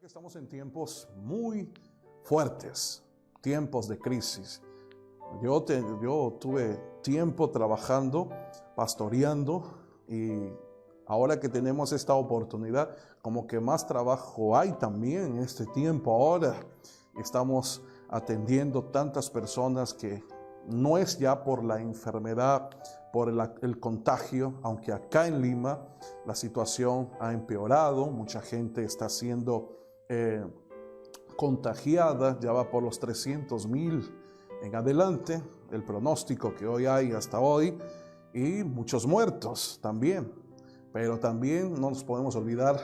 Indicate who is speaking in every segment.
Speaker 1: que estamos en tiempos muy fuertes, tiempos de crisis. Yo tuve tiempo trabajando, pastoreando, y ahora que tenemos esta oportunidad, como que más trabajo hay también en este tiempo. Ahora estamos atendiendo tantas personas que no es ya por la enfermedad, por el contagio, aunque acá en Lima la situación ha empeorado, mucha gente está siendo contagiada, ya va por los 300,000 en adelante, el pronóstico que hoy hay hasta hoy, y muchos muertos también. Pero también no nos podemos olvidar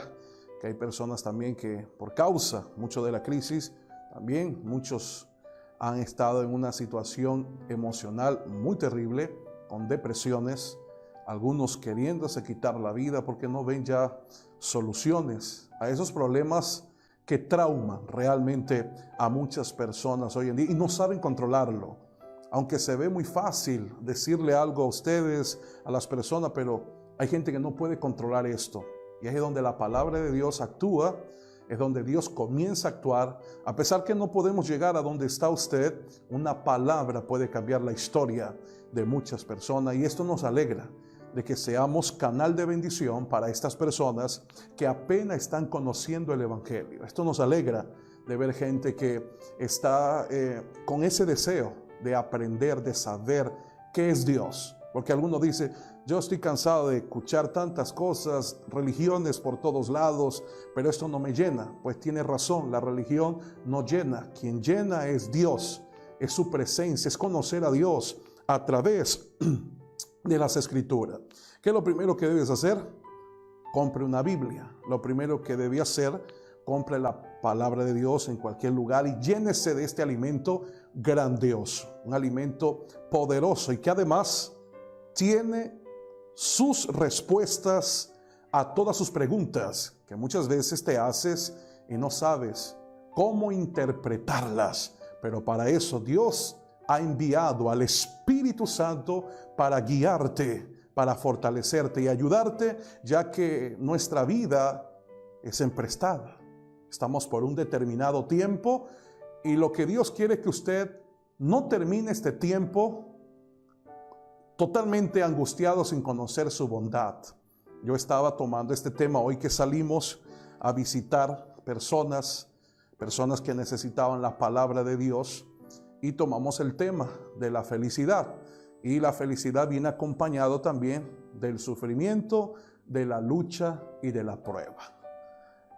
Speaker 1: que hay personas también que por causa mucho de la crisis, también muchos han estado en una situación emocional muy terrible, con depresiones, algunos queriéndose quitar la vida porque no ven ya soluciones a esos problemas que trauman realmente a muchas personas hoy en día y no saben controlarlo. Aunque se ve muy fácil decirle algo a ustedes, a las personas, pero hay gente que no puede controlar esto. Y es donde la palabra de Dios actúa, es donde Dios comienza a actuar. A pesar que no podemos llegar a donde está usted, una palabra puede cambiar la historia de muchas personas. Y esto nos alegra de que seamos canal de bendición para estas personas que apenas están conociendo el Evangelio. Esto nos alegra de ver gente que está con ese deseo de aprender, de saber qué es Dios. Porque alguno dice, yo estoy cansado de escuchar tantas cosas, religiones por todos lados, pero esto no me llena. Pues tiene razón, la religión no llena. Quien llena es Dios, es su presencia, es conocer a Dios a través de las Escrituras. ¿Qué es lo primero que debes hacer? Compre una Biblia. Lo primero que debí hacer, compre la palabra de Dios en cualquier lugar y llénese de este alimento grandioso, un alimento poderoso y que además tiene sus respuestas a todas sus preguntas que muchas veces te haces y no sabes cómo interpretarlas. Pero para eso Dios ha enviado al Espíritu Santo para guiarte, para fortalecerte y ayudarte, ya que nuestra vida es emprestada. Estamos por un determinado tiempo y lo que Dios quiere que usted no termine este tiempo totalmente angustiado sin conocer su bondad. Yo estaba tomando este tema hoy que salimos a visitar personas que necesitaban la palabra de Dios, y tomamos el tema de la felicidad. Y la felicidad viene acompañado también del sufrimiento, de la lucha y de la prueba.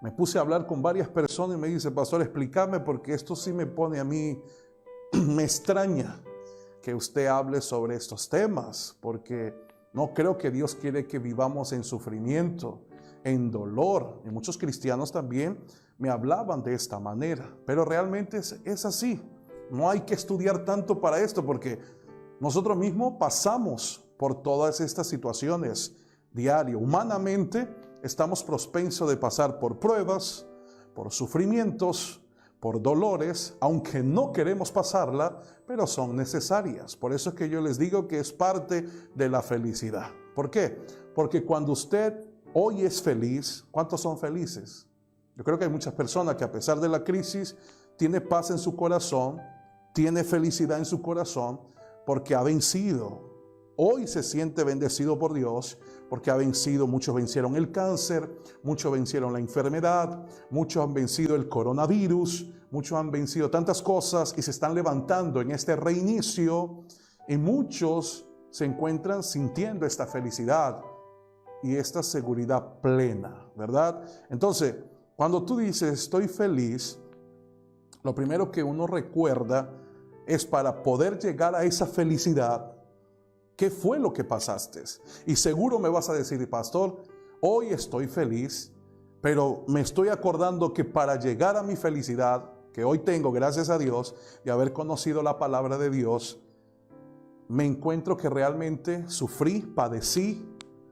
Speaker 1: Me puse a hablar con varias personas y me dice, pastor, explícame porque esto sí me pone a mí, me extraña que usted hable sobre estos temas, porque no creo que Dios quiere que vivamos en sufrimiento, en dolor. Y muchos cristianos también me hablaban de esta manera, pero realmente es así. No hay que estudiar tanto para esto, porque nosotros mismos pasamos por todas estas situaciones diario. Humanamente estamos propensos de pasar por pruebas, por sufrimientos, por dolores, aunque no queremos pasarla, pero son necesarias. Por eso es que yo les digo que es parte de la felicidad. ¿Por qué? Porque cuando usted hoy es feliz, ¿cuántos son felices? Yo creo que hay muchas personas que a pesar de la crisis tiene paz en su corazón, tiene felicidad en su corazón porque ha vencido. Hoy se siente bendecido por Dios porque ha vencido. Muchos vencieron el cáncer, muchos vencieron la enfermedad, muchos han vencido el coronavirus, muchos han vencido tantas cosas y se están levantando en este reinicio, y muchos se encuentran sintiendo esta felicidad y esta seguridad plena, ¿verdad? Entonces, cuando tú dices estoy feliz, lo primero que uno recuerda es, para poder llegar a esa felicidad, ¿qué fue lo que pasaste? Y seguro me vas a decir, pastor, hoy estoy feliz, pero me estoy acordando que para llegar a mi felicidad, que hoy tengo, gracias a Dios, de haber conocido la palabra de Dios, me encuentro que realmente sufrí, padecí,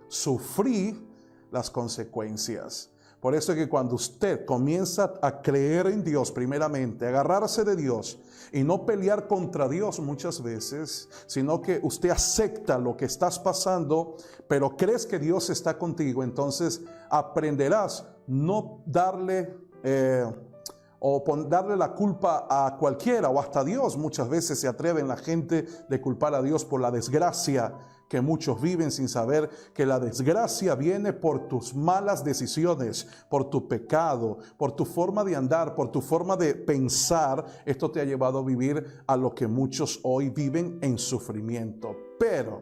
Speaker 1: sufrí las consecuencias. Por eso es que cuando usted comienza a creer en Dios primeramente, agarrarse de Dios y no pelear contra Dios muchas veces, sino que usted acepta lo que estás pasando, pero crees que Dios está contigo, entonces aprenderás no darle darle la culpa a cualquiera o hasta a Dios. Muchas veces se atreven la gente de culpar a Dios por la desgracia que muchos viven sin saber que la desgracia viene por tus malas decisiones, por tu pecado, por tu forma de andar, por tu forma de pensar. Esto te ha llevado a vivir a lo que muchos hoy viven en sufrimiento. Pero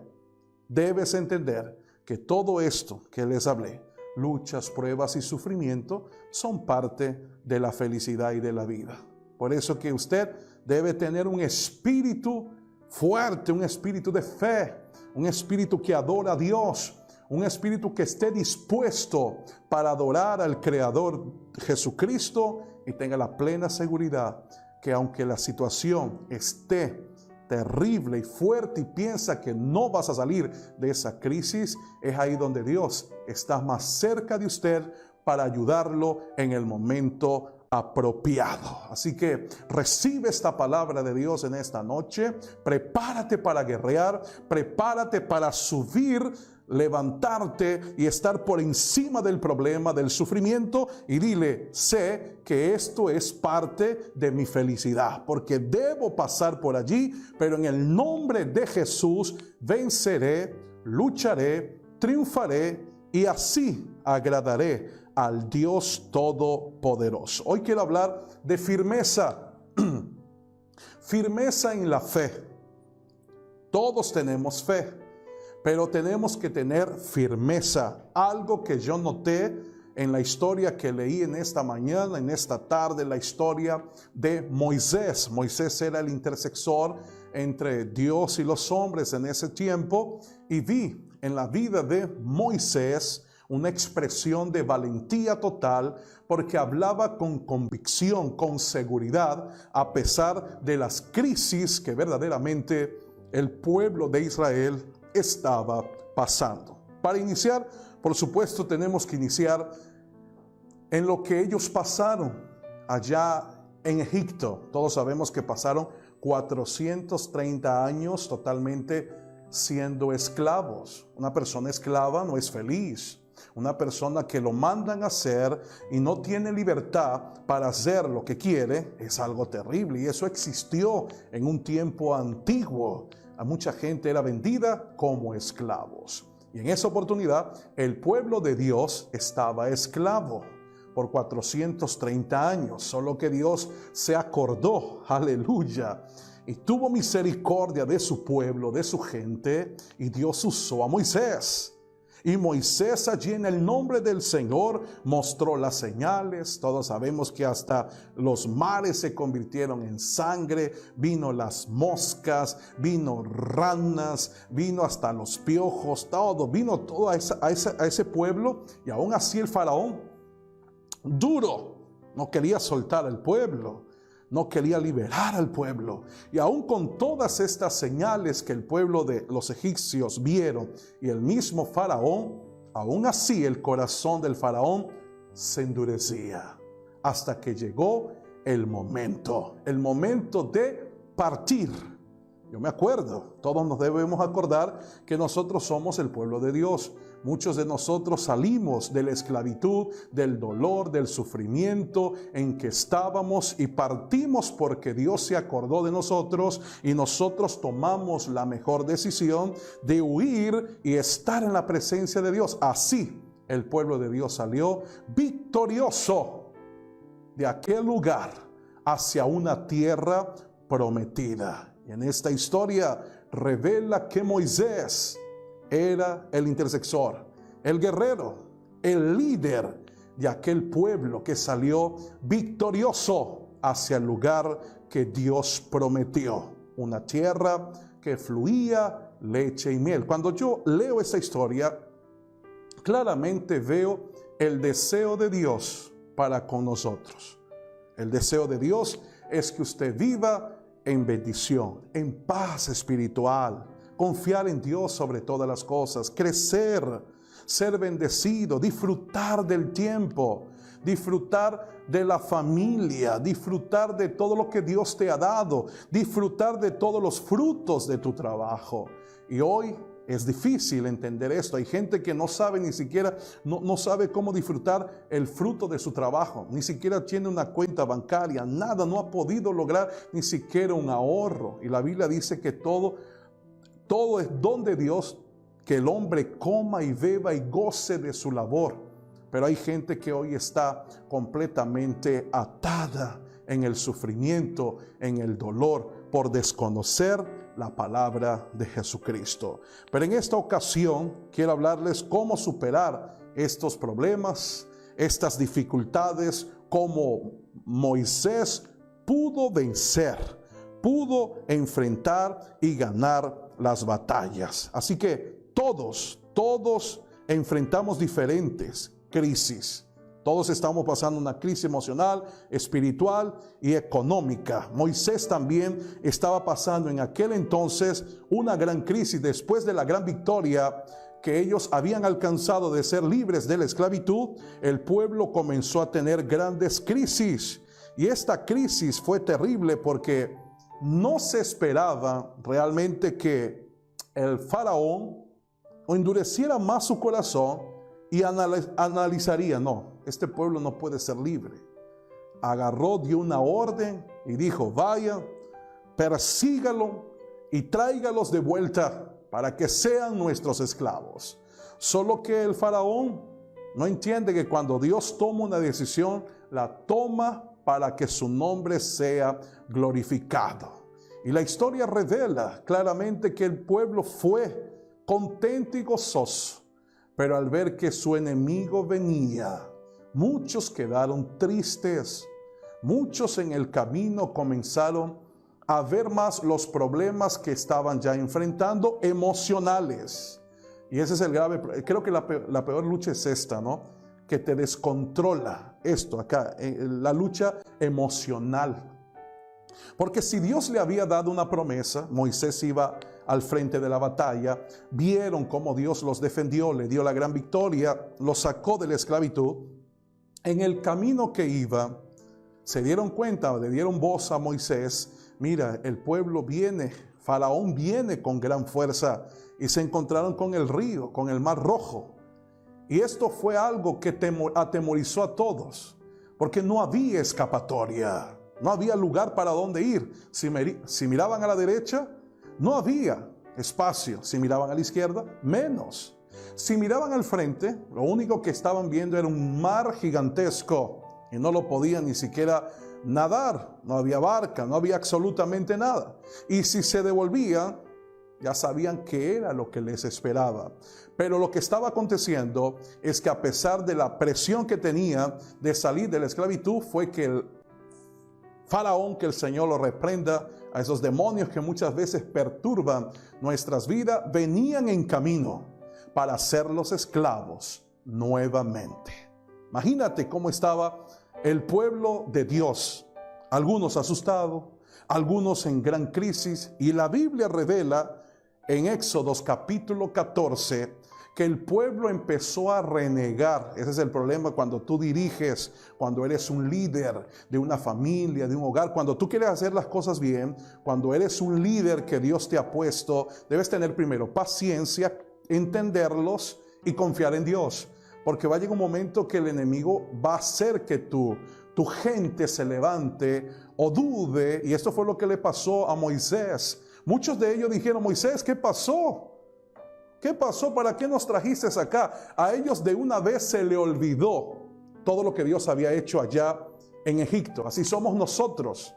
Speaker 1: debes entender que todo esto que les hablé, luchas, pruebas y sufrimiento, son parte de la felicidad y de la vida. Por eso que usted debe tener un espíritu fuerte, un espíritu de fe, un espíritu que adora a Dios, un espíritu que esté dispuesto para adorar al Creador Jesucristo y tenga la plena seguridad que aunque la situación esté terrible y fuerte y piensa que no vas a salir de esa crisis, es ahí donde Dios está más cerca de usted para ayudarlo en el momento apropiado. Así que recibe esta palabra de Dios en esta noche. Prepárate para guerrear, prepárate para subir, levantarte y estar por encima del problema, del sufrimiento, y dile: sé que esto es parte de mi felicidad, porque debo pasar por allí, pero en el nombre de Jesús venceré, lucharé, triunfaré y así agradaré al Dios Todopoderoso. Hoy quiero hablar de firmeza, firmeza en la fe. Todos tenemos fe, pero tenemos que tener firmeza. Algo que yo noté en la historia que leí en esta mañana, en esta tarde, la historia de Moisés. Moisés era el intercesor entre Dios y los hombres en ese tiempo, y vi en la vida de Moisés una expresión de valentía total, porque hablaba con convicción, con seguridad, a pesar de las crisis que verdaderamente el pueblo de Israel estaba pasando. Para iniciar, por supuesto, tenemos que iniciar en lo que ellos pasaron allá en Egipto. Todos sabemos que pasaron 430 años totalmente siendo esclavos. Una persona esclava no es feliz. Una persona que lo mandan a hacer y no tiene libertad para hacer lo que quiere es algo terrible, y eso existió en un tiempo antiguo. A mucha gente era vendida como esclavos, y en esa oportunidad el pueblo de Dios estaba esclavo por 430 años, solo que Dios se acordó, aleluya, y tuvo misericordia de su pueblo, de su gente, y Dios usó a Moisés. Y Moisés allí en el nombre del Señor mostró las señales. Todos sabemos que hasta los mares se convirtieron en sangre, vino las moscas, vino ranas, vino hasta los piojos, vino todo a ese pueblo. Y aún así el faraón, duro, no quería soltar al pueblo, no quería liberar al pueblo. Y aún con todas estas señales que el pueblo de los egipcios vieron y el mismo faraón, aún así el corazón del faraón se endurecía, hasta que llegó el momento de partir. Yo me acuerdo, todos nos debemos acordar que nosotros somos el pueblo de Dios. Muchos de nosotros salimos de la esclavitud, del dolor, del sufrimiento en que estábamos, y partimos porque Dios se acordó de nosotros, y nosotros tomamos la mejor decisión de huir y estar en la presencia de Dios. Así el pueblo de Dios salió victorioso de aquel lugar hacia una tierra prometida. Y en esta historia revela que Moisés era el intercesor, el guerrero, el líder de aquel pueblo que salió victorioso hacia el lugar que Dios prometió, una tierra que fluía leche y miel. Cuando yo leo esta historia, claramente veo el deseo de Dios para con nosotros. El deseo de Dios es que usted viva en bendición, en paz espiritual, confiar en Dios sobre todas las cosas, crecer, ser bendecido, disfrutar del tiempo, disfrutar de la familia, disfrutar de todo lo que Dios te ha dado, disfrutar de todos los frutos de tu trabajo. Y hoy es difícil entender esto. Hay gente que no sabe ni siquiera, no sabe cómo disfrutar el fruto de su trabajo. Ni siquiera tiene una cuenta bancaria, nada, no ha podido lograr ni siquiera un ahorro. Y la Biblia dice que todo es don de Dios, que el hombre coma y beba y goce de su labor. Pero hay gente que hoy está completamente atada en el sufrimiento, en el dolor, por desconocer la palabra de Jesucristo. Pero en esta ocasión quiero hablarles cómo superar estos problemas, estas dificultades, cómo Moisés pudo vencer, pudo enfrentar y ganar las batallas. Así que todos enfrentamos diferentes crisis. Todos estamos pasando una crisis emocional, espiritual y económica. Moisés también estaba pasando en aquel entonces una gran crisis. Después de la gran victoria que ellos habían alcanzado de ser libres de la esclavitud, el pueblo comenzó a tener grandes crisis. Y esta crisis fue terrible porque no se esperaba realmente que el faraón endureciera más su corazón y analizaría, no, este pueblo no puede ser libre. Agarró, dio una orden y dijo, vaya, persígalo y tráigalos de vuelta para que sean nuestros esclavos. Solo que el faraón no entiende que cuando Dios toma una decisión, la toma para que su nombre sea glorificado. Y la historia revela claramente que el pueblo fue contento y gozoso. Pero al ver que su enemigo venía, muchos quedaron tristes. Muchos en el camino comenzaron a ver más los problemas que estaban ya enfrentando, emocionales. Y ese es el grave, creo que la peor lucha es esta, ¿no? Que te descontrola esto acá, la lucha emocional. Porque si Dios le había dado una promesa, Moisés iba al frente de la batalla, vieron cómo Dios los defendió, le dio la gran victoria, los sacó de la esclavitud. En el camino que iba, se dieron cuenta, le dieron voz a Moisés, mira, el pueblo viene, Faraón viene con gran fuerza, y se encontraron con el río, con el mar Rojo. Y esto fue algo que atemorizó a todos, porque no había escapatoria. No había lugar para dónde ir. Si miraban a la derecha, no había espacio. Si miraban a la izquierda, menos. Si miraban al frente, lo único que estaban viendo era un mar gigantesco y no lo podían ni siquiera nadar. No había barca, no había absolutamente nada. Y si se devolvían, ya sabían qué era lo que les esperaba. Pero lo que estaba aconteciendo es que a pesar de la presión que tenía de salir de la esclavitud, fue que el Faraón, que el Señor lo reprenda, a esos demonios que muchas veces perturban nuestras vidas, venían en camino para hacerlos esclavos nuevamente. Imagínate cómo estaba el pueblo de Dios, algunos asustados, algunos en gran crisis, y la Biblia revela en Éxodos capítulo 14 que el pueblo empezó a renegar. Ese es el problema cuando tú diriges, cuando eres un líder de una familia, de un hogar, cuando tú quieres hacer las cosas bien, cuando eres un líder que Dios te ha puesto, debes tener primero paciencia, entenderlos y confiar en Dios, porque va a llegar un momento que el enemigo va a hacer que tu gente se levante o dude, y esto fue lo que le pasó a Moisés. Muchos de ellos dijeron, Moisés, ¿qué pasó? ¿Qué pasó? ¿Para qué nos trajiste acá? A ellos de una vez se le olvidó todo lo que Dios había hecho allá en Egipto. Así somos nosotros.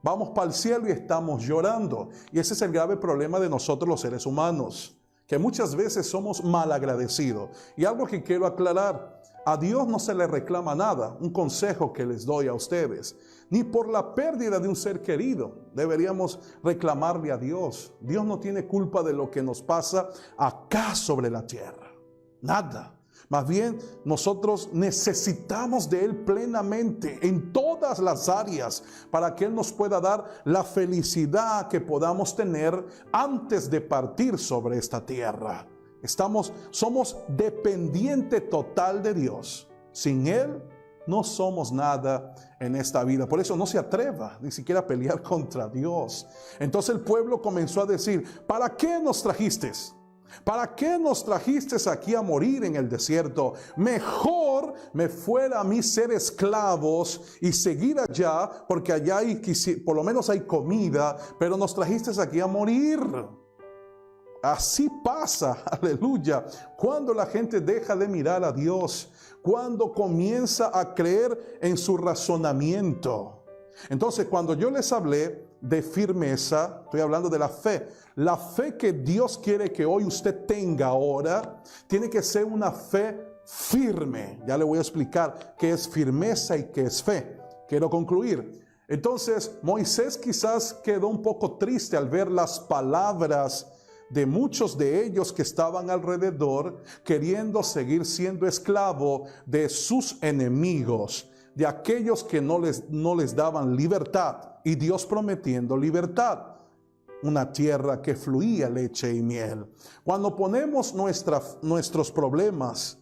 Speaker 1: Vamos para el cielo y estamos llorando. Y ese es el grave problema de nosotros los seres humanos, que muchas veces somos malagradecidos. Y algo que quiero aclarar, a Dios no se le reclama nada. Un consejo que les doy a ustedes: ni por la pérdida de un ser querido deberíamos reclamarle a Dios. Dios no tiene culpa de lo que nos pasa acá sobre la tierra. Nada. Más bien, nosotros necesitamos de Él plenamente en todas las áreas para que Él nos pueda dar la felicidad que podamos tener antes de partir sobre esta tierra. Somos dependiente total de Dios. Sin Él no somos nada en esta vida. Por eso no se atreva ni siquiera a pelear contra Dios. Entonces el pueblo comenzó a decir, ¿para qué nos trajiste? ¿Para qué nos trajiste aquí a morir en el desierto? Mejor me fuera a mí ser esclavos y seguir allá, porque allá hay, por lo menos hay comida, pero nos trajiste aquí a morir. Así pasa, aleluya, cuando la gente deja de mirar a Dios, cuando comienza a creer en su razonamiento. Entonces, cuando yo les hablé de firmeza, estoy hablando de la fe. La fe que Dios quiere que hoy usted tenga ahora, tiene que ser una fe firme. Ya le voy a explicar qué es firmeza y qué es fe. Quiero concluir. Entonces, Moisés quizás quedó un poco triste al ver las palabras de muchos de ellos que estaban alrededor, queriendo seguir siendo esclavo de sus enemigos, de aquellos que no les daban libertad, y Dios prometiendo libertad, una tierra que fluía leche y miel. Cuando ponemos nuestros problemas,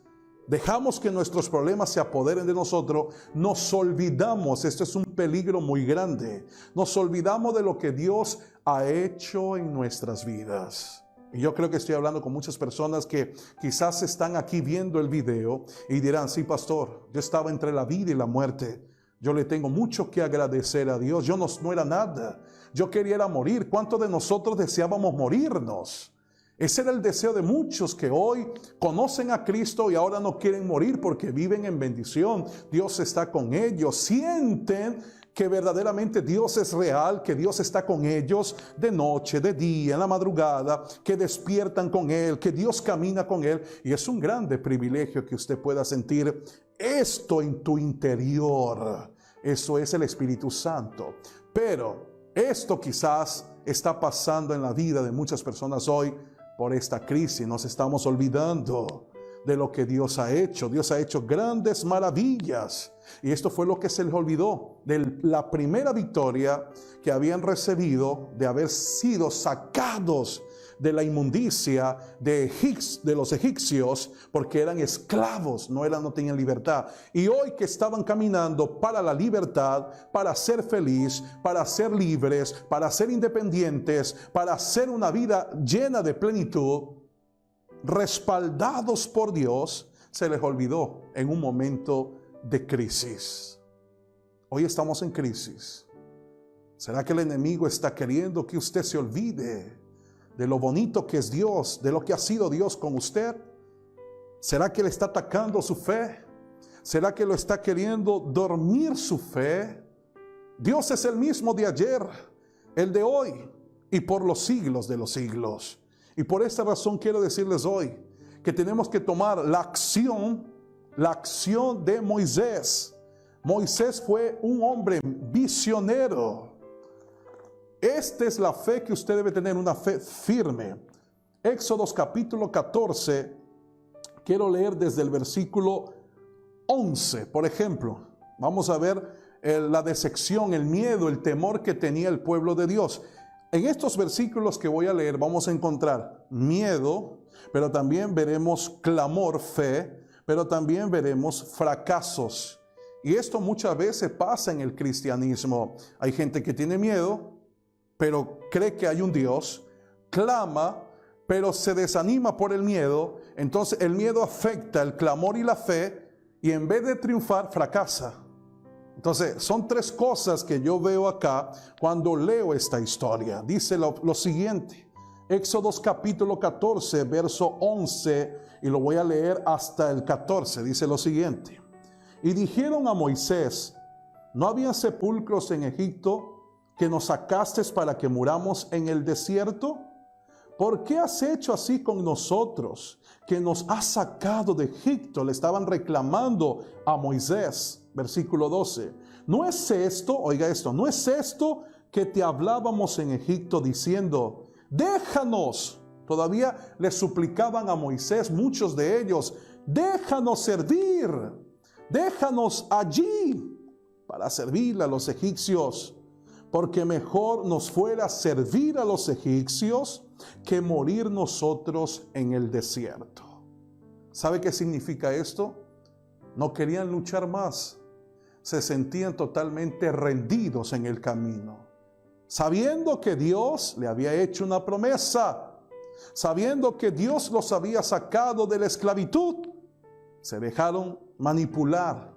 Speaker 1: dejamos que nuestros problemas se apoderen de nosotros, nos olvidamos, esto es un peligro muy grande, nos olvidamos de lo que Dios ha hecho en nuestras vidas. Y yo creo que estoy hablando con muchas personas que quizás están aquí viendo el video y dirán, sí, pastor, yo estaba entre la vida y la muerte. Yo le tengo mucho que agradecer a Dios. Yo no era nada. Yo quería morir. ¿Cuántos de nosotros deseábamos morirnos? Ese era el deseo de muchos que hoy conocen a Cristo y ahora no quieren morir porque viven en bendición. Dios está con ellos. Sienten que verdaderamente Dios es real, que Dios está con ellos de noche, de día, en la madrugada, que despiertan con Él, que Dios camina con Él. Y es un grande privilegio que usted pueda sentir esto en tu interior. Eso es el Espíritu Santo. Pero esto quizás está pasando en la vida de muchas personas hoy por esta crisis. Nos estamos olvidando de lo que Dios ha hecho. Dios ha hecho grandes maravillas. Y esto fue lo que se les olvidó de la primera victoria que habían recibido de haber sido sacados de la inmundicia de los egipcios, porque eran esclavos, no tenían libertad. Y hoy que estaban caminando para la libertad, para ser feliz, para ser libres, para ser independientes, para hacer una vida llena de plenitud, respaldados por Dios, se les olvidó en un momento de crisis. Hoy estamos en crisis. ¿Será que el enemigo está queriendo que usted se olvide de lo bonito que es Dios, de lo que ha sido Dios con usted? ¿Será que le está atacando su fe? ¿Será que lo está queriendo dormir su fe? Dios es el mismo de ayer, el de hoy y por los siglos de los siglos. Y por esta razón quiero decirles hoy que tenemos que tomar la acción de Moisés. Moisés fue un hombre visionario. Esta es la fe que usted debe tener, una fe firme. Éxodos capítulo 14, quiero leer desde el versículo 11, por ejemplo. Vamos a ver la decepción, el miedo, el temor que tenía el pueblo de Dios. En estos versículos que voy a leer vamos a encontrar miedo, pero también veremos clamor, fe, pero también veremos fracasos. Y esto muchas veces pasa en el cristianismo. Hay gente que tiene miedo, pero cree que hay un Dios, clama, pero se desanima por el miedo. Entonces el miedo afecta el clamor y la fe, y en vez de triunfar, fracasa. Entonces son tres cosas que yo veo acá cuando leo esta historia. Dice lo siguiente, Éxodos capítulo 14, verso 11, y lo voy a leer hasta el 14. Dice lo siguiente: y dijeron a Moisés, ¿no había sepulcros en Egipto que nos sacaste para que muramos en el desierto? ¿Por qué has hecho así con nosotros, que nos has sacado de Egipto? Le estaban reclamando a Moisés. Versículo 12. ¿No es esto, oiga esto, no es esto que te hablábamos en Egipto diciendo, déjanos? Todavía le suplicaban a Moisés, muchos de ellos, déjanos servir, déjanos allí para servirle a los egipcios, porque mejor nos fuera servir a los egipcios que morir nosotros en el desierto. ¿Sabe qué significa esto? No querían luchar más. Se sentían totalmente rendidos en el camino, sabiendo que Dios le había hecho una promesa. sabiendo que Dios los había sacado de la esclavitud, se dejaron manipular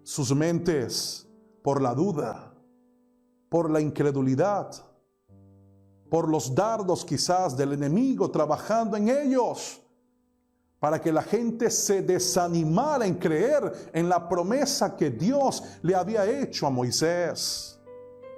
Speaker 1: sus mentes por la duda, por la incredulidad, por los dardos quizás del enemigo trabajando en ellos, para que la gente se desanimara en creer en la promesa que Dios le había hecho a Moisés.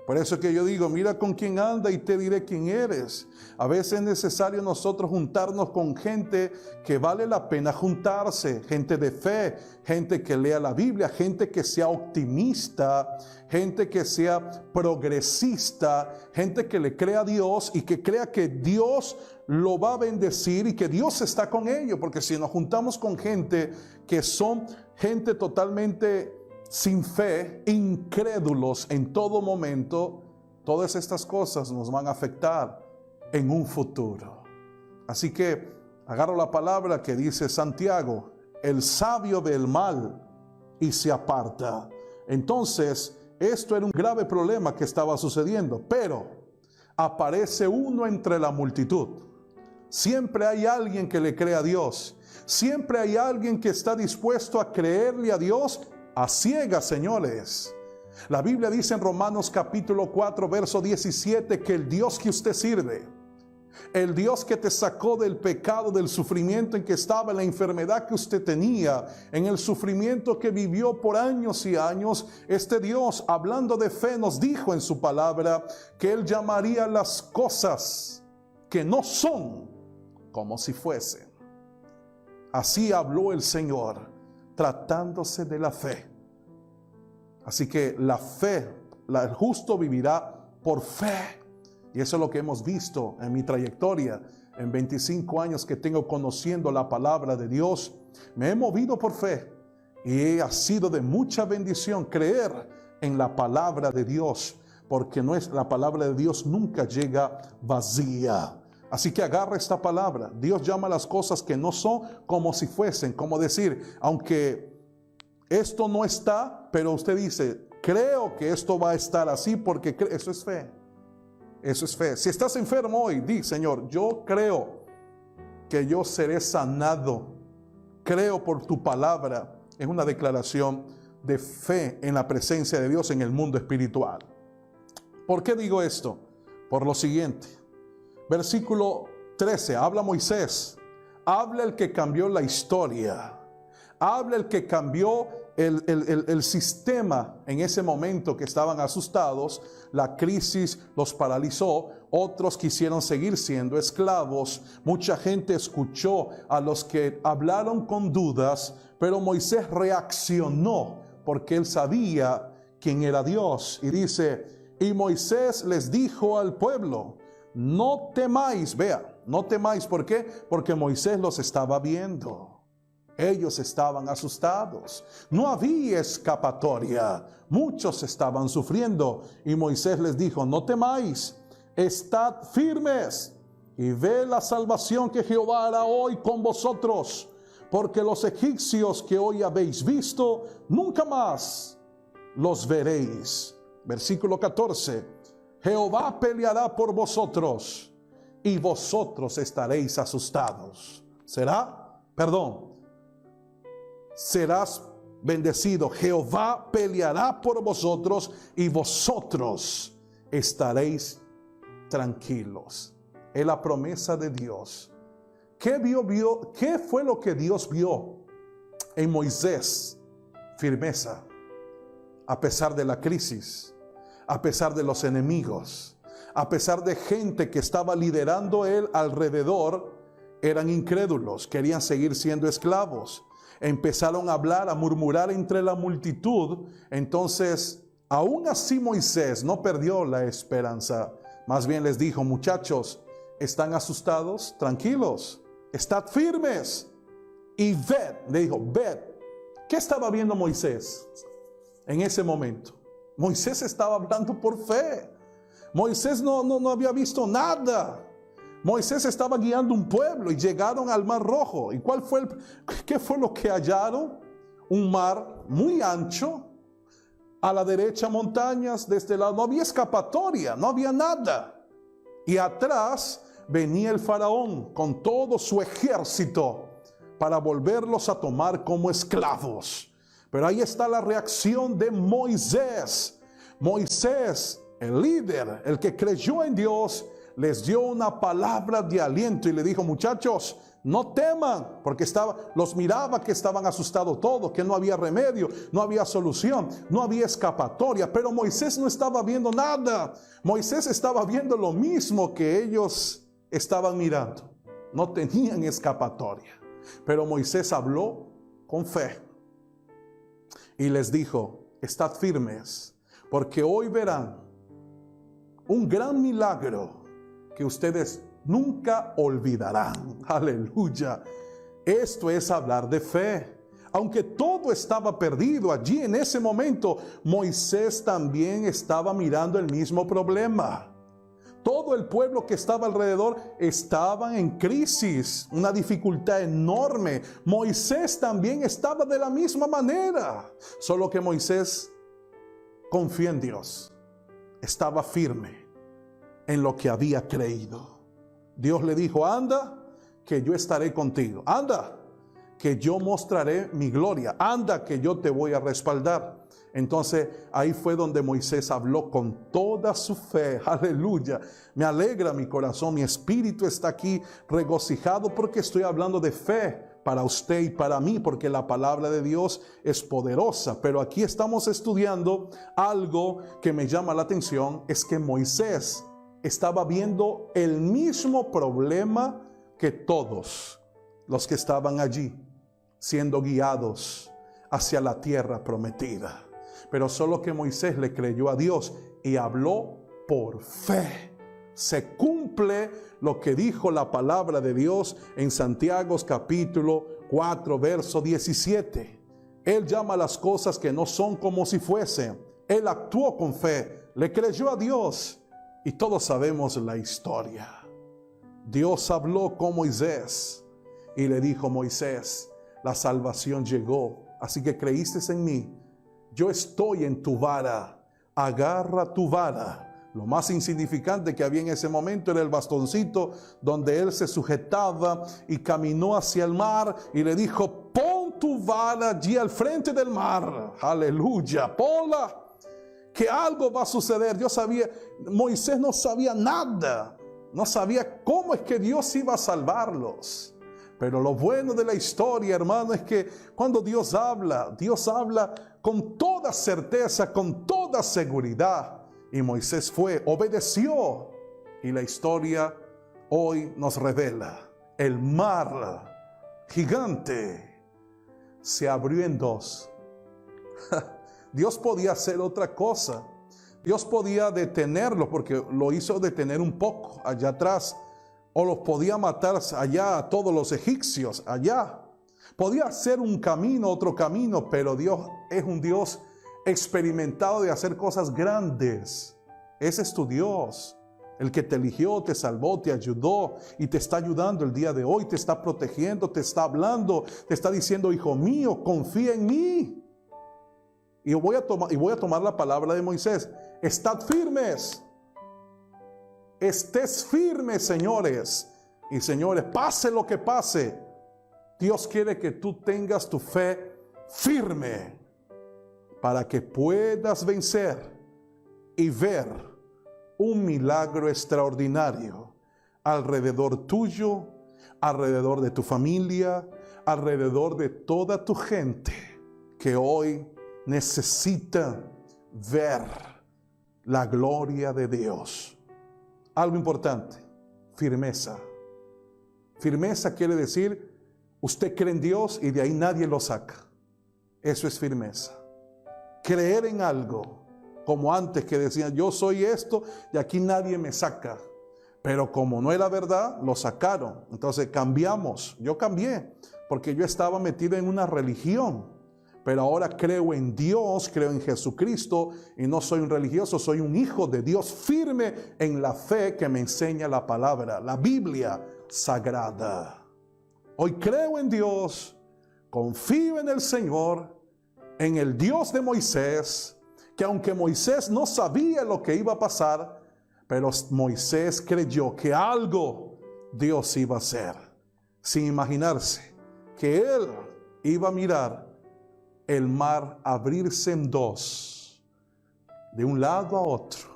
Speaker 1: Por eso que yo digo, mira con quién anda y te diré quién eres. A veces es necesario nosotros juntarnos con gente que vale la pena juntarse, gente de fe, gente que lea la Biblia, gente que sea optimista, gente que sea progresista, gente que le crea a Dios y que crea que Dios lo va a bendecir y que Dios está con ellos. Porque si nos juntamos con gente que son gente totalmente sin fe, incrédulos en todo momento, todas estas cosas nos van a afectar en un futuro. Así que agarro la palabra que dice Santiago: el sabio ve el mal y se aparta. Entonces, esto era un grave problema que estaba sucediendo, pero aparece uno entre la multitud. Siempre hay alguien que le cree a Dios. Siempre hay alguien que está dispuesto a creerle a Dios a ciegas, señores. La Biblia dice en Romanos capítulo 4, verso 17, que el Dios que usted sirve, el Dios que te sacó del pecado, del sufrimiento en que estaba, en la enfermedad que usted tenía, en el sufrimiento que vivió por años y años, este Dios, hablando de fe, nos dijo en su palabra que Él llamaría las cosas que no son como si fuesen. Así habló el Señor, tratándose de la fe. Así que la fe, el justo vivirá por fe. Y eso es lo que hemos visto en mi trayectoria, en 25 años que tengo conociendo la palabra de Dios. Me he movido por fe y ha sido de mucha bendición creer en la palabra de Dios, porque la palabra de Dios nunca llega vacía. Así que agarra esta palabra. Dios llama las cosas que no son como si fuesen. Como decir, aunque esto no está, pero usted dice, creo que esto va a estar así porque eso es fe. Eso es fe. Si estás enfermo hoy, di, Señor, yo creo que yo seré sanado. Creo por tu palabra. Es una declaración de fe en la presencia de Dios en el mundo espiritual. ¿Por qué digo esto? Por lo siguiente. Versículo 13, habla Moisés, habla el que cambió la historia, habla el que cambió el sistema en ese momento que estaban asustados, la crisis los paralizó, otros quisieron seguir siendo esclavos, mucha gente escuchó a los que hablaron con dudas, pero Moisés reaccionó porque él sabía quién era Dios y dice, y Moisés les dijo al pueblo, no temáis, vea, no temáis, ¿por qué? Porque Moisés los estaba viendo. Ellos estaban asustados. No había escapatoria. Muchos estaban sufriendo. Y Moisés les dijo, no temáis, estad firmes y ve la salvación que Jehová hará hoy con vosotros. Porque los egipcios que hoy habéis visto, nunca más los veréis. Versículo 14. Jehová peleará por vosotros y vosotros estaréis asustados. Serás bendecido. Jehová peleará por vosotros y vosotros estaréis tranquilos. Es la promesa de Dios. ¿Qué fue lo que Dios vio en Moisés? Firmeza, a pesar de la crisis. A pesar de los enemigos, a pesar de gente que estaba liderando él alrededor, eran incrédulos, querían seguir siendo esclavos. Empezaron a hablar, a murmurar entre la multitud. Entonces, aún así Moisés no perdió la esperanza. Más bien les dijo, muchachos, ¿están asustados? Tranquilos, estad firmes y ved. Le dijo, ved. ¿Qué estaba viendo Moisés en ese momento? Moisés estaba hablando por fe. Moisés no había visto nada. Moisés estaba guiando un pueblo y llegaron al Mar Rojo. ¿Y qué fue lo que hallaron? Un mar muy ancho. A la derecha montañas, de este lado no había escapatoria, no había nada. Y atrás venía el faraón con todo su ejército para volverlos a tomar como esclavos. Pero ahí está la reacción de Moisés. Moisés, el líder, el que creyó en Dios, les dio una palabra de aliento y le dijo: muchachos, no teman, porque los miraba que estaban asustados todos, que no había remedio, no había solución, no había escapatoria. Pero Moisés no estaba viendo nada. Moisés estaba viendo lo mismo que ellos estaban mirando. No tenían escapatoria. Pero Moisés habló con fe y les dijo: estad firmes, porque hoy verán un gran milagro que ustedes nunca olvidarán. Aleluya. Esto es hablar de fe. Aunque todo estaba perdido allí en ese momento, Moisés también estaba mirando el mismo problema. Todo el pueblo que estaba alrededor estaba en crisis, una dificultad enorme. Moisés también estaba de la misma manera, solo que Moisés confió en Dios, estaba firme en lo que había creído. Dios le dijo: anda, que yo estaré contigo. Anda, que yo mostraré mi gloria. Anda, que yo te voy a respaldar. Entonces ahí fue donde Moisés habló con toda su fe. Aleluya. Me alegra mi corazón, mi espíritu está aquí regocijado porque estoy hablando de fe para usted y para mí, porque la palabra de Dios es poderosa. Pero aquí estamos estudiando algo que me llama la atención, es que Moisés estaba viendo el mismo problema que todos los que estaban allí, siendo guiados hacia la tierra prometida. Pero solo que Moisés le creyó a Dios y habló por fe. Se cumple lo que dijo la palabra de Dios en Santiago capítulo 4 verso 17. Él llama las cosas que no son como si fuesen. Él actuó con fe, le creyó a Dios. Y todos sabemos la historia. Dios habló con Moisés y le dijo: Moisés, la salvación llegó, así que creíste en mí. Yo estoy en tu vara, agarra tu vara. Lo más insignificante que había en ese momento era el bastoncito donde él se sujetaba y caminó hacia el mar y le dijo: pon tu vara allí al frente del mar. Aleluya, ponla, que algo va a suceder. Moisés no sabía nada, no sabía cómo es que Dios iba a salvarlos. Pero lo bueno de la historia, hermano, es que cuando Dios habla con toda certeza, con toda seguridad. Y Moisés obedeció. Y la historia hoy nos revela: el mar gigante se abrió en dos. Dios podía hacer otra cosa. Dios podía detenerlo, porque lo hizo detener un poco allá atrás. O los podía matar allá a todos los egipcios allá. Podía hacer un camino, otro camino, pero Dios es un Dios experimentado de hacer cosas grandes. Ese es tu Dios, el que te eligió, te salvó, te ayudó y te está ayudando el día de hoy, te está protegiendo, te está hablando, te está diciendo: hijo mío, confía en mí. Y voy a tomar la palabra de Moisés: estad firmes. Estés firmes, señores y señores, pase lo que pase. Dios quiere que tú tengas tu fe firme para que puedas vencer y ver un milagro extraordinario alrededor tuyo, alrededor de tu familia, alrededor de toda tu gente que hoy necesita ver la gloria de Dios. Algo importante: firmeza. Firmeza quiere decir, usted cree en Dios y de ahí nadie lo saca. Eso es firmeza. Creer en algo, como antes que decían: yo soy esto y aquí nadie me saca. Pero como no era verdad, lo sacaron. Entonces cambiamos. Yo cambié porque yo estaba metido en una religión. Pero ahora creo en Dios, creo en Jesucristo y no soy un religioso, soy un hijo de Dios firme en la fe que me enseña la palabra, la Biblia sagrada. Hoy creo en Dios, confío en el Señor, en el Dios de Moisés, que aunque Moisés no sabía lo que iba a pasar, pero Moisés creyó que algo Dios iba a hacer, sin imaginarse que él iba a mirar el mar abrirse en dos, de un lado a otro,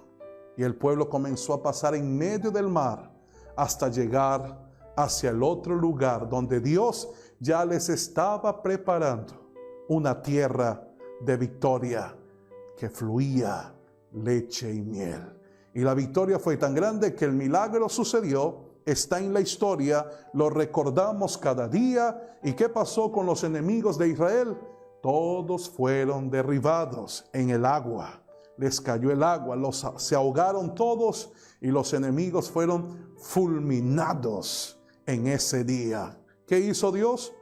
Speaker 1: y el pueblo comenzó a pasar en medio del mar hasta llegar hacia el otro lugar donde Dios ya les estaba preparando una tierra de victoria que fluía leche y miel. Y la victoria fue tan grande que el milagro sucedió, está en la historia, lo recordamos cada día. ¿Y qué pasó con los enemigos de Israel? Todos fueron derribados en el agua. Les cayó el agua, se ahogaron todos y los enemigos fueron fulminados en ese día. ¿Qué hizo Dios?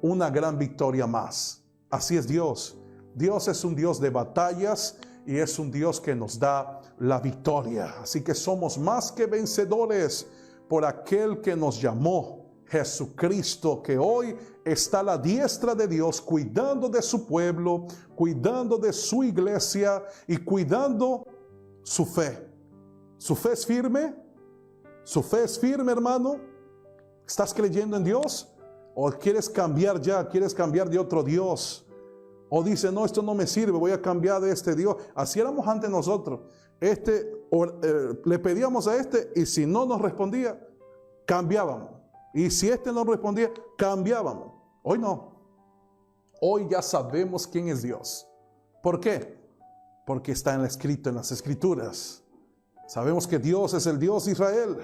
Speaker 1: Una gran victoria más. Así es Dios. Dios es un Dios de batallas y es un Dios que nos da la victoria. Así que somos más que vencedores por aquel que nos llamó, Jesucristo, que hoy está a la diestra de Dios, cuidando de su pueblo, cuidando de su iglesia y cuidando su fe. ¿Su fe es firme? ¿Su fe es firme, hermano? ¿Estás creyendo en Dios? ¿O quieres cambiar ya? ¿Quieres cambiar de otro Dios? O dice, no, esto no me sirve, voy a cambiar de este Dios. Así éramos antes nosotros. Le pedíamos a este y si no nos respondía, cambiábamos. Y si este no respondía, cambiábamos. Hoy no. Hoy ya sabemos quién es Dios. ¿Por qué? Porque está escrito en las Escrituras. Sabemos que Dios es el Dios de Israel,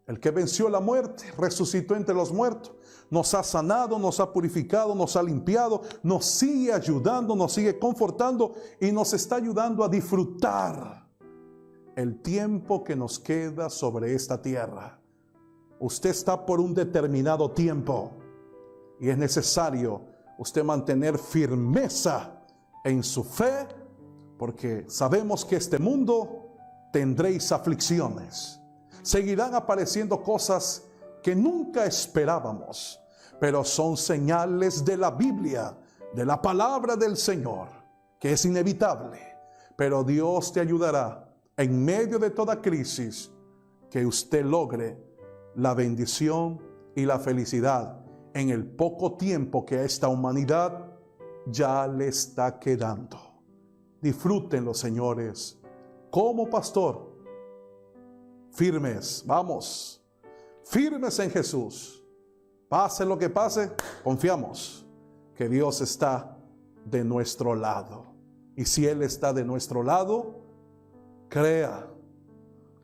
Speaker 1: el que venció la muerte, resucitó entre los muertos, nos ha sanado, nos ha purificado, nos ha limpiado, nos sigue ayudando, nos sigue confortando y nos está ayudando a disfrutar el tiempo que nos queda sobre esta tierra. Usted está por un determinado tiempo y es necesario usted mantener firmeza en su fe, porque sabemos que este mundo tendréis aflicciones. Seguirán apareciendo cosas que nunca esperábamos, pero son señales de la Biblia, de la palabra del Señor, que es inevitable. Pero Dios te ayudará en medio de toda crisis, que usted logre la bendición y la felicidad en el poco tiempo que a esta humanidad ya le está quedando. Disfrútenlo, señores, como pastor. Firmes, vamos, firmes en Jesús. Pase lo que pase, confiamos que Dios está de nuestro lado. Y si Él está de nuestro lado, crea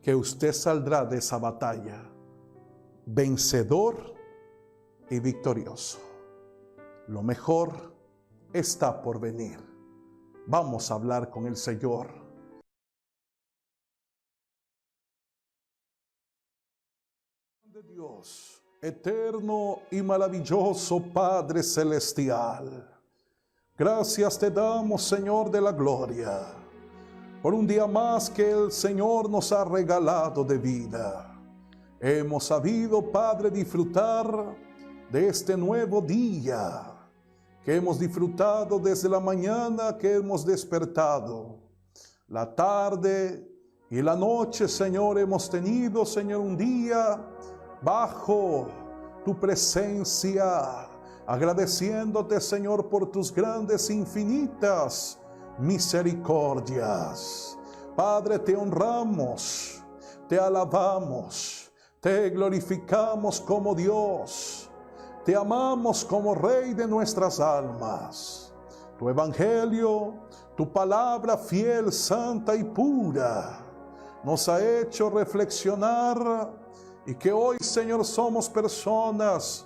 Speaker 1: que usted saldrá de esa batalla vencedor y victorioso. Lo mejor está por venir. Vamos a hablar con el Señor. De Dios, eterno y maravilloso Padre Celestial, gracias te damos, Señor de la gloria, por un día más que el Señor nos ha regalado de vida. Hemos sabido, Padre, disfrutar de este nuevo día que hemos disfrutado desde la mañana que hemos despertado. La tarde y la noche, Señor, hemos tenido, Señor, un día bajo tu presencia, agradeciéndote, Señor, por tus grandes, infinitas misericordias. Padre, te honramos, te alabamos, te glorificamos como Dios, te amamos como Rey de nuestras almas. Tu evangelio, tu palabra fiel, santa y pura, nos ha hecho reflexionar, y que hoy, Señor, somos personas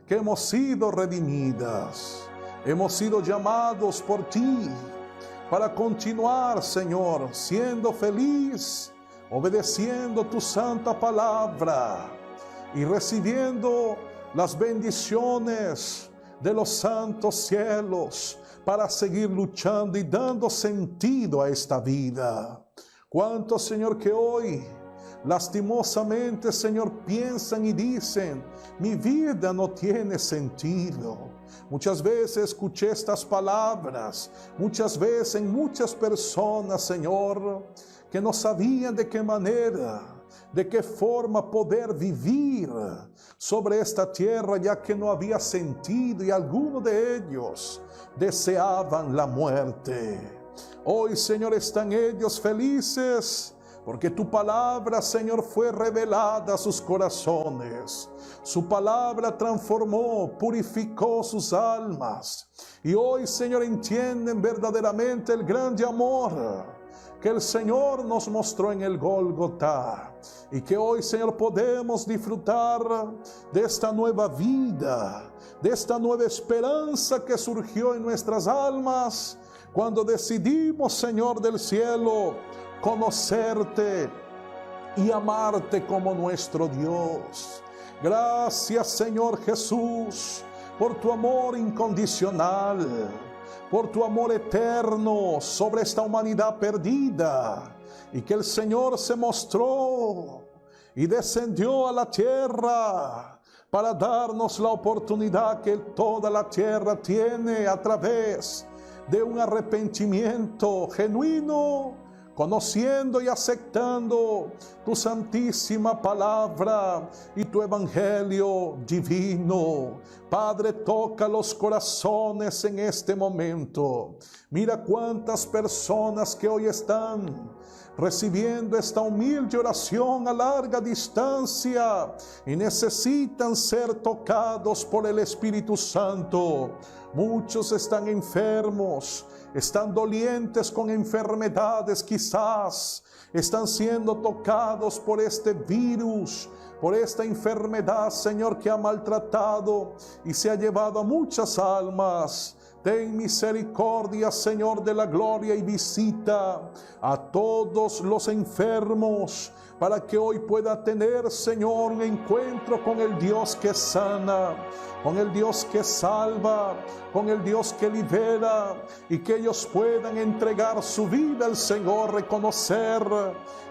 Speaker 1: que hemos sido redimidas, hemos sido llamados por ti para continuar, Señor, siendo feliz, obedeciendo tu santa palabra y recibiendo las bendiciones de los santos cielos para seguir luchando y dando sentido a esta vida. ¿Cuántos, Señor, que hoy lastimosamente, Señor, piensan y dicen, mi vida no tiene sentido? Muchas veces escuché estas palabras, muchas veces en muchas personas, Señor, que no sabían de qué manera de qué forma poder vivir sobre esta tierra, ya que no había sentido y algunos de ellos deseaban la muerte. Hoy, Señor, están ellos felices porque tu palabra, Señor, fue revelada a sus corazones. Su palabra transformó, purificó sus almas. Y hoy, Señor, entienden verdaderamente el grande amor que el Señor nos mostró en el Gólgota. Y que hoy, Señor, podemos disfrutar de esta nueva vida, de esta nueva esperanza que surgió en nuestras almas cuando decidimos, Señor del cielo, conocerte y amarte como nuestro Dios. Gracias, Señor Jesús, por tu amor incondicional, por tu amor eterno sobre esta humanidad perdida, y que el Señor se mostró y descendió a la tierra para darnos la oportunidad que toda la tierra tiene a través de un arrepentimiento genuino, conociendo y aceptando tu santísima palabra y tu evangelio divino. Padre, toca los corazones en este momento. Mira cuántas personas que hoy están recibiendo esta humilde oración a larga distancia y necesitan ser tocados por el Espíritu Santo. Muchos están enfermos, están dolientes con enfermedades, quizás están siendo tocados por este virus, por esta enfermedad, Señor, que ha maltratado y se ha llevado a muchas almas. Ten misericordia, Señor de la gloria, y visita a todos los enfermos para que hoy pueda tener, Señor, un encuentro con el Dios que sana, con el Dios que salva, con el Dios que libera, y que ellos puedan entregar su vida al Señor, reconocer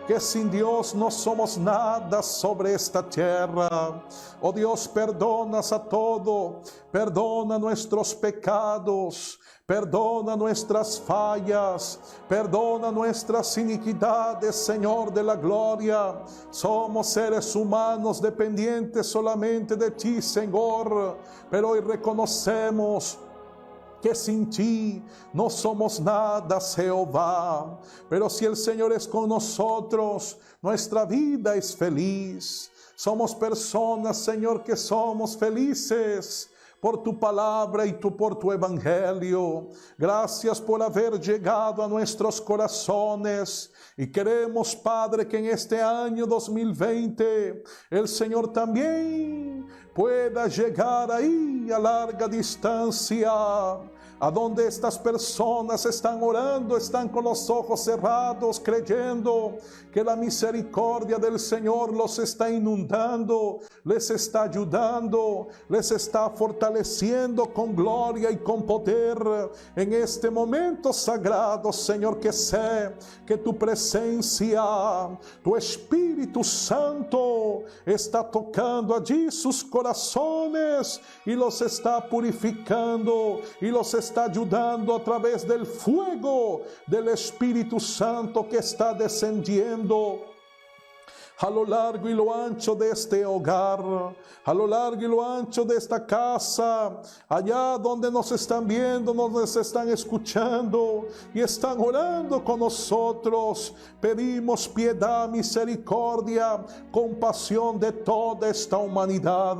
Speaker 1: que sin Dios no somos nada sobre esta tierra. Oh Dios, perdonas a todo, perdona nuestros pecados, perdona nuestras fallas, perdona nuestras iniquidades, Señor de la gloria. Somos seres humanos dependientes solamente de ti, Señor, pero hoy reconocemos que sin ti no somos nada, Jehová. Pero si el Señor es con nosotros, nuestra vida es feliz. Somos personas, Señor, que somos felices por tu palabra y por tu evangelio. Gracias por haber llegado a nuestros corazones. Y queremos, Padre, que en este año 2020 el Señor también pueda llegar ahí a larga distancia, a donde estas personas están orando, están con los ojos cerrados, creyendo que la misericordia del Señor los está inundando, les está ayudando, les está fortaleciendo con gloria y con poder. En este momento sagrado, Señor, que sé que tu presencia, tu Espíritu Santo está tocando allí sus corazones y los está purificando y los está ayudando a través del fuego del Espíritu Santo que está descendiendo a lo largo y lo ancho de este hogar, a lo largo y lo ancho de esta casa, allá donde nos están viendo, nos están escuchando y están orando con nosotros. Pedimos piedad, misericordia, compasión de toda esta humanidad.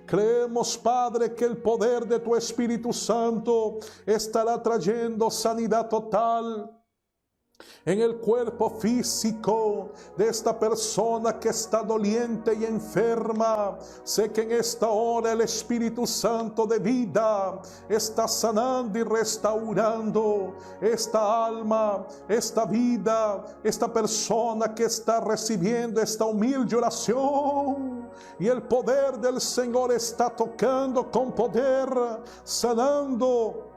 Speaker 1: Creemos, Padre, que el poder de tu Espíritu Santo estará trayendo sanidad total en el cuerpo físico de esta persona que está doliente y enferma. Sé que en esta hora el Espíritu Santo de vida está sanando y restaurando esta alma, esta vida, esta persona que está recibiendo esta humilde oración. Y el poder del Señor está tocando con poder, sanando,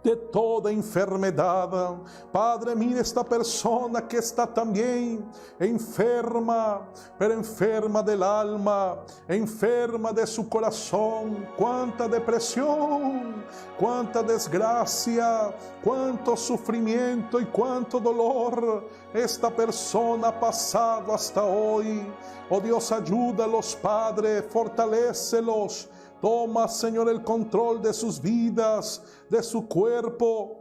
Speaker 1: de toda enfermedad. Padre, mira esta persona que está también enferma, pero enferma del alma, enferma de su corazón. Cuánta depresión, cuánta desgracia, cuánto sufrimiento y cuánto dolor esta persona ha pasado hasta hoy. Oh Dios, ayúdalos, Padre, fortalécelos. Toma, Señor, el control de sus vidas, de su cuerpo,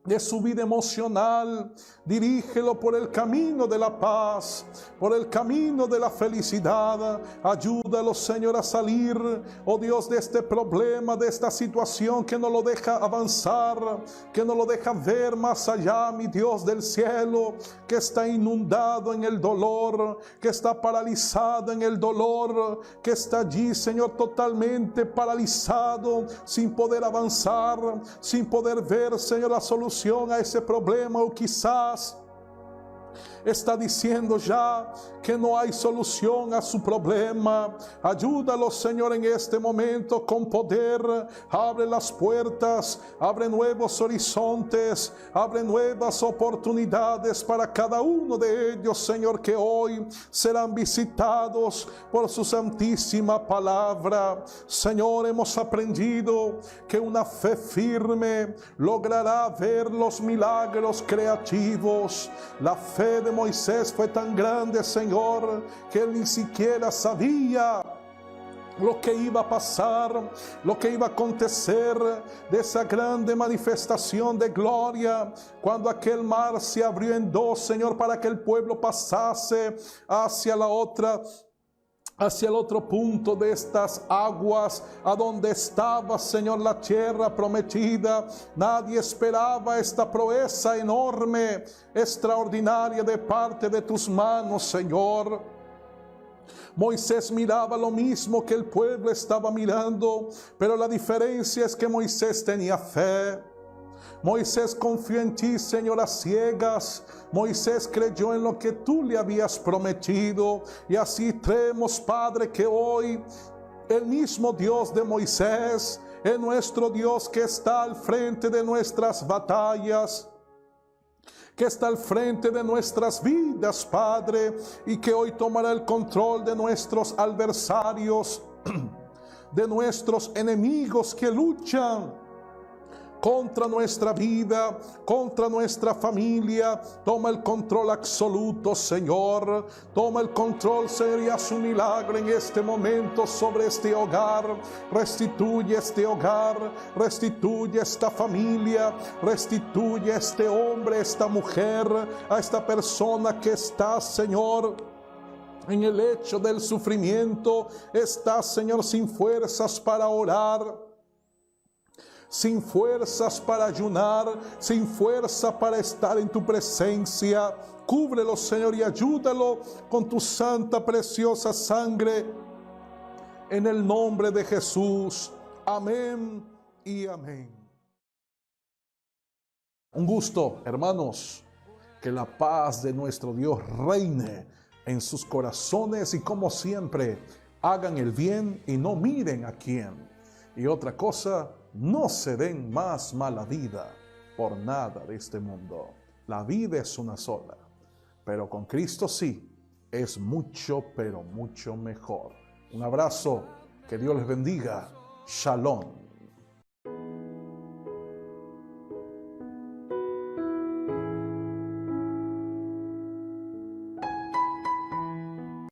Speaker 1: de su vida emocional. Dirígelo por el camino de la paz, por el camino de la felicidad. Ayúdalo, Señor, a salir, oh Dios, de este problema, de esta situación que no lo deja avanzar, que no lo deja ver más allá, mi Dios del cielo, que está inundado en el dolor, que está paralizado en el dolor, que está allí, Señor, totalmente paralizado, sin poder avanzar, sin poder ver, Señor, la solución a ese problema, o quizás está diciendo ya que no hay solución a su problema. Ayúdalo, Señor, en este momento con poder. Abre las puertas, abre nuevos horizontes, abre nuevas oportunidades para cada uno de ellos, Señor, que hoy serán visitados por su santísima palabra. Señor, hemos aprendido que una fe firme logrará ver los milagros creativos. La fe de Moisés fue tan grande, Señor, que él ni siquiera sabía lo que iba a pasar, lo que iba a acontecer de esa grande manifestación de gloria, cuando aquel mar se abrió en dos, Señor, para que el pueblo pasase hacia el otro punto de estas aguas, a donde estaba, Señor, la tierra prometida. Nadie esperaba esta proeza enorme, extraordinaria de parte de tus manos, Señor. Moisés miraba lo mismo que el pueblo estaba mirando, pero la diferencia es que Moisés tenía fe. Moisés confió en ti, Señor, a ciegas. Moisés creyó en lo que tú le habías prometido. Y así creemos, Padre, que hoy el mismo Dios de Moisés es nuestro Dios, que está al frente de nuestras batallas, que está al frente de nuestras vidas, Padre, y que hoy tomará el control de nuestros adversarios, de nuestros enemigos que luchan contra nuestra vida, contra nuestra familia. Toma el control absoluto, Señor. Toma el control, Señor, y haz un milagro en este momento sobre este hogar. Restituye este hogar, restituye esta familia, restituye a este hombre, esta mujer, a esta persona que está, Señor, en el lecho del sufrimiento. Está, Señor, sin fuerzas para orar, sin fuerzas para ayunar, sin fuerza para estar en tu presencia. Cúbrelo, Señor, y ayúdalo con tu santa, preciosa sangre, en el nombre de Jesús. Amén y amén. Un gusto, hermanos. Que la paz de nuestro Dios reine en sus corazones, y como siempre, hagan el bien y no miren a quién. Y otra cosa, no se den más mala vida por nada de este mundo. La vida es una sola, pero con Cristo sí, es mucho, pero mucho mejor. Un abrazo, que Dios les bendiga. Shalom.